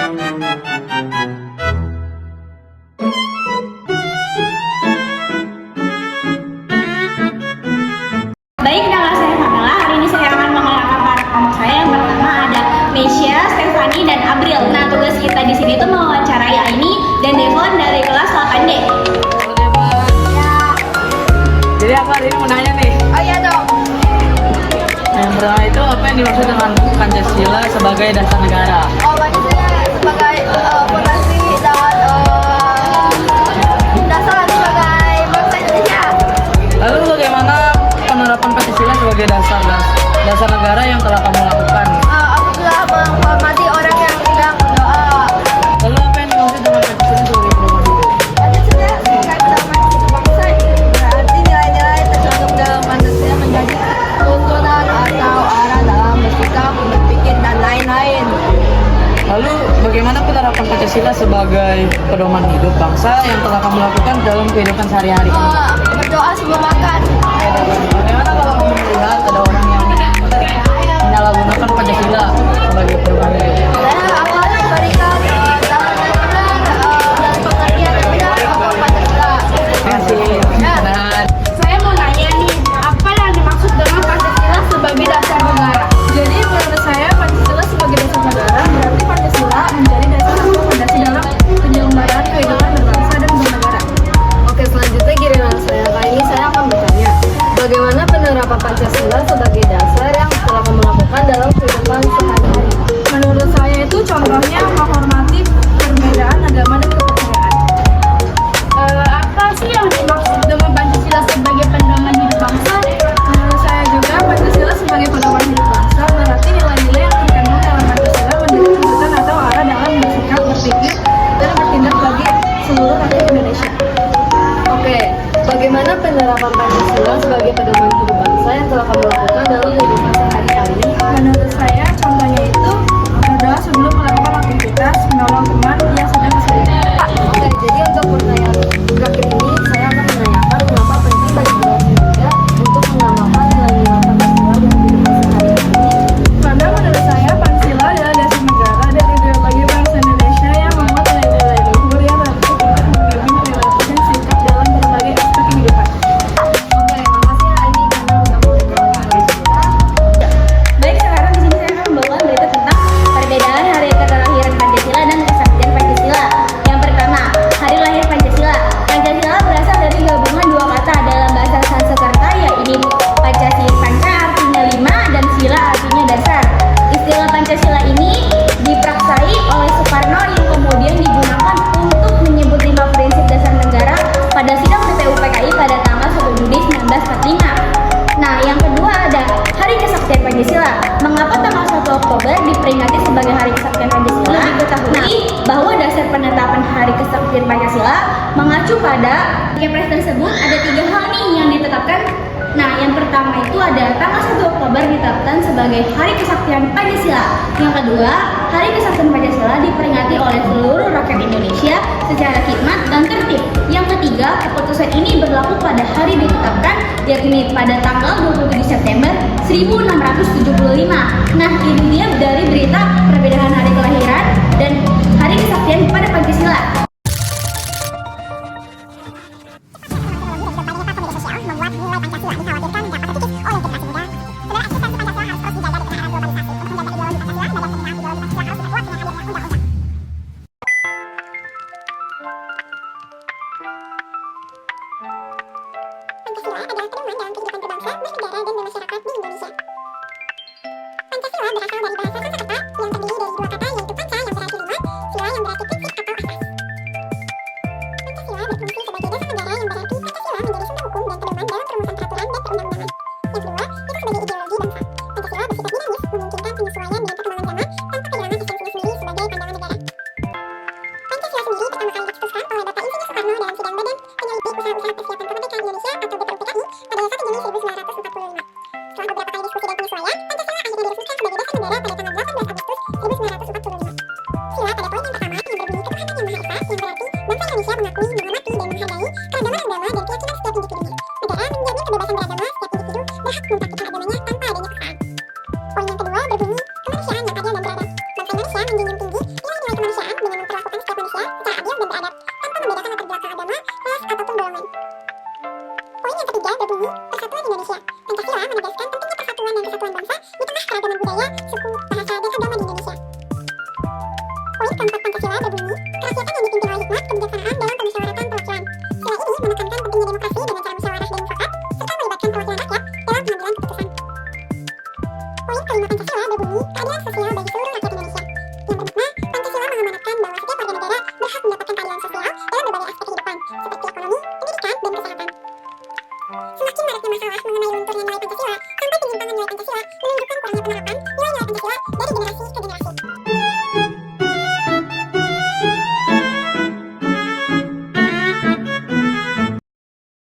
Baik, nama saya Pamela. Hari ini saya akan mengenalkan para kelompok saya. Yang pertama ada Meisha, Stefani, dan Abril. Nah, tugas kita di sini tuh mewawancarai Aini dan Devon dari kelas 8D. Ya. Jadi aku hari ini mau nanya nih. Oh iya dong. Yang pertama itu apa yang dimaksud dengan Pancasila sebagai dasar negara? Oh, Pancasila sebagai fondasi dan dasar sebagai bangsa Indonesia. Lalu bagaimana penerapan Pancasila sebagai dasar negara yang telah kamu lakukan? Aku telah menghormati orang yang tidak berdoa. Lalu apa yang dimaksud dengan Pancasila sebagai pedoman hidup? Pancasila sebagai pedoman hidup bangsa berarti nilai-nilai tercantum dalam Pancasila menjadi tuntunan atau arah dalam bersikap, berpikir, dan lain-lain. Lalu bagaimana penerapan Pancasila sebagai pedoman hidup bangsa yang telah kamu lakukan dalam kehidupan sehari-hari? Berdoa sebelum makan. Bagaimana kalau kamu melihat ada orang yang menyalahgunakan Pancasila sebagai pedoman hidup? Saya akan memberikan saran yang benar dan pengertian yang benar untuk Pancasila. Terima kasih. Dan Saya mau nanya nih, apa yang dimaksud dengan Pancasila sebagai dasar negara? Jadi menurut saya Pancasila sebagai dasar negara berarti Pancasila menjadi dasar atau fondasi dalam penyelenggaraan kehidupan berbangsa dan bernegara. Oke, selanjutnya giliran saya. Kali ini saya akan bertanya, bagaimana penerapan Pancasila sebagai dasar yang telah kamu lakukan dalam kehidupan sehari-hari? Menurut saya itu contohnya menghormati perbedaan agama dan kepercayaan. Apa sih yang dimaksud dengan Pancasila sebagai pedoman hidup bangsa? Menurut saya juga Pancasila sebagai pedoman hidup bangsa berarti nilai-nilai yang terkandung dalam Pancasila menjadi tuntutan atau arah dalam bersikap, berpikir, dan bertindak bagi seluruh rakyat Indonesia. Oke, bagaimana penerapan Pancasila sebagai pedoman hidup bangsa yang telah kamu lakukan dalam kehidupan sehari-hari? Menurut saya contohnya itu berdoa sebelum melakukan aktivitas, menolong teman yang sedang kesulitan. Oke, jadi untuk pertanyaan terakhir ini saya akan menanyakan mengapa penting bagi generasi muda untuk mengamalkan nilai-nilai Pancasila dalam kehidupan sehari-hari. Karena menurut saya Pancasila adalah dasar negara dan ideologi bangsa Indonesia yang memuat nilai-nilai luhur yang harus untuk membimbing perilaku dan sikap dalam berbagai aspek kehidupan. Oke, makasih Aini karena udah mau mengenalkan kita. Baik, sekarang di sini saya akan membawakan berita tentang perbedaan hari kelahiran Pancasila dan kesaktian Pancasila. Yang pertama, hari lahir Pancasila. Pancasila berasal dari gabungan dua kata dalam bahasa Sanskerta, yaitu Pancasila, panca artinya lima dan sila artinya dasar. Istilah Pancasila ini dipraksai oleh Soekarno yang kemudian digunakan untuk menyebut 5 prinsip dasar negara pada sidang BPUPKI pada tanggal 1 Juni 1945. Nah, yang kedua ada Hari Kesaktian Pancasila. Mengapa tanggal 1 Oktober diperingati sebagai Hari Kesaktian Pancasila? Lebih diketahui bahwa dasar penetapan Hari Kesaktian Pancasila mengacu pada Kepres tersebut ada 3 hal nih yang ditetapkan. Nah, yang pertama itu ada tanggal 1 Oktober ditetapkan sebagai Hari Kesaktian Pancasila. Yang kedua, Hari Kesaktian Pancasila diperingati oleh seluruh rakyat Indonesia secara khidmat dan tertib. Yang ketiga, keputusan ini berlaku pada hari ditetapkan, yakni pada tanggal 27 September 1675. Nah, ini dia dari berita perbedaan hari kelahiran dan Hari Kesaktian pada Pancasila. Pancasila adalah pedoman dalam kehidupan berbangsa, bernegara, dan bermasyarakat di Indonesia. Pancasila berasal dari bahasa Sanskerta yang terdiri dari dua kata yaitu budaya, suku, bahasa, dan agama di Indonesia. Poin keempat Pancasila berbunyi, kerakyatan yang dipimpin oleh hikmat kebijaksanaan dalam permusyawaratan perwakilan. Sila ini menekankan pentingnya demokrasi dengan cara musyawarah dan mufakat, serta melibatkan perwakilan rakyat dalam pengambilan keputusan. Poin kelima Pancasila berbunyi, keadilan sosial bagi seluruh rakyat Indonesia. Yang bermakna, Pancasila mengamanatkan bahwa setiap warga negara berhak mendapatkan keadilan sosial dalam berbagai aspek kehidupan, seperti ekonomi, pendidikan, dan kesehatan. Semakin maraknya masalah mengenai lunturnya nilai Pancasila,